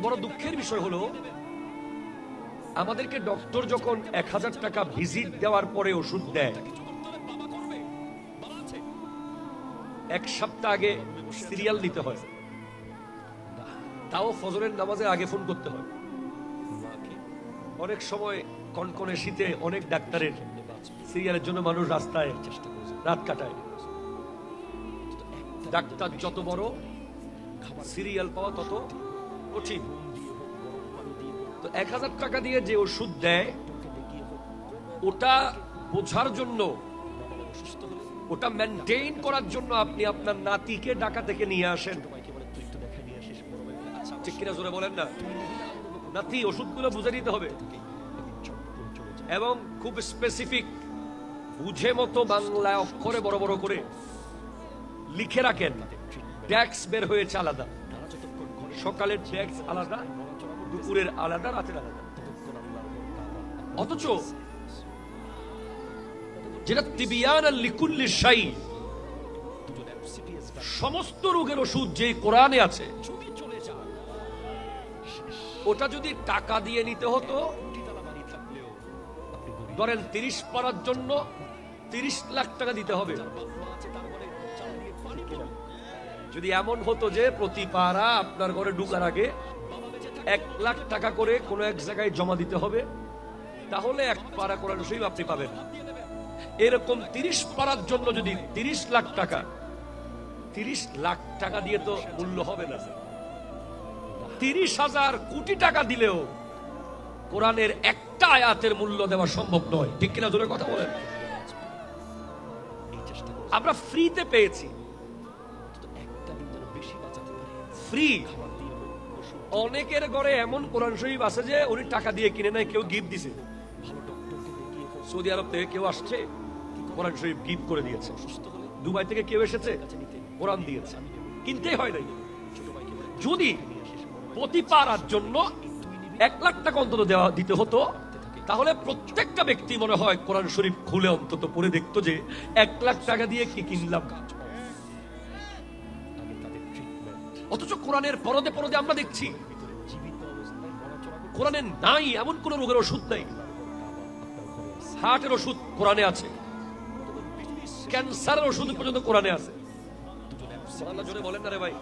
বড় দুঃখের বিষয় হলো, আমাদেরকে ডক্টর যখন 1000 টাকা ভিজিট দেওয়ার পরে ওষুধ দেয়, এক সপ্তাহ আগে সিরিয়াল নিতে হয়, তাও ফজরের নামাজের আগে ফোন করতে হয়। অনেক সময় কনকনে শীতে অনেক ডাক্তারের সিরিয়ালের জন্য মানুষ রাস্তায় রাত কাটায়। ডাক্তার যত বড়, সিরিয়াল পাওয়া তত কঠিন। তো 1000 টাকা দিয়ে যে ওষুধ দেয়, ওটা বোঝার জন্য, ওটা মেনটেইন করার জন্য আপনি আপনার নাতিকে ঢাকা থেকে নিয়ে আসেন, ঠিক কিনা জোরে বলেন না? নাতি ওষুধগুলো বুঝে নিতে হবে এবং খুব স্পেসিফিক বুঝে মতো বাংলায় অক্ষরে বড় বড় করে লিখে রাখেন। ট্যাক্স বের হয়েছে আলাদা, সকালের ট্যাক্স আলাদা, দুপুরের আলাদা, রাতের আলাদা। অথচ যেটা তিবিয়ান লিকুল্লি শাই, সমস্ত রোগের ওষুধ যে কোরআনে আছে, ওটা যদি টাকা দিয়ে নিতে হতো, ধরেন 30 পারার জন্য 30 লাখ টাকা দিতে হবে। যদি এমন হতো যে প্রতি পারা আপনার ঘরে ঢুকার আগে 1 লাখ টাকা করে কোন এক জায়গায় জমা দিতে হবে, তাহলে এক পারা কোরআন শরীফ আপনি পাবেন। এরকম 30 পারার জন্য যদি 30 লাখ টাকা, 30 লাখ টাকা দিয়ে তো মূল্য হবে না। 30,000 কোটি টাকা দিলেও কোরআনের একটা আয়াতের মূল্য দেওয়া সম্ভব নয়, ঠিক কিনা জোরে কথা বলেন? আমরা ফ্রিতে পেয়েছি, ফ্রি। অনেকের ঘরে এমন কোরআন শরীফ আছে যে উনি টাকা দিয়ে কিনে নাই, কেউ গিফট দিছে। সৌদি আরব থেকে কেউ আসছে, কোরআন শরীফ গিফট করে দিয়েছে। দুবাই থেকে কেউ এসেছে, কোরআন দিয়েছে, কিনতেই হয় নাই। যদি প্রতি পারার জন্য 1 লাখ টাকা অন্তত দিতে হতো, তাহলে প্রত্যেকটা ব্যক্তি মনে হয় কোরআন শরীফ খুলে অন্তত পড়ে দেখতো যে 1 লাখ টাকা দিয়ে কি কিনলাম। অথচ কোরআনের পরদে পরদে আমরা দেখছি কোরআনে নাই এমন কোন রোগের ওষুধ নাই। হার্টের ওষুধ কোরআনে আছে, ক্যান্সারের ওষুধ পর্যন্ত কোরআনে আছে। আল্লাহ জোরে বলেন না রে ভাই।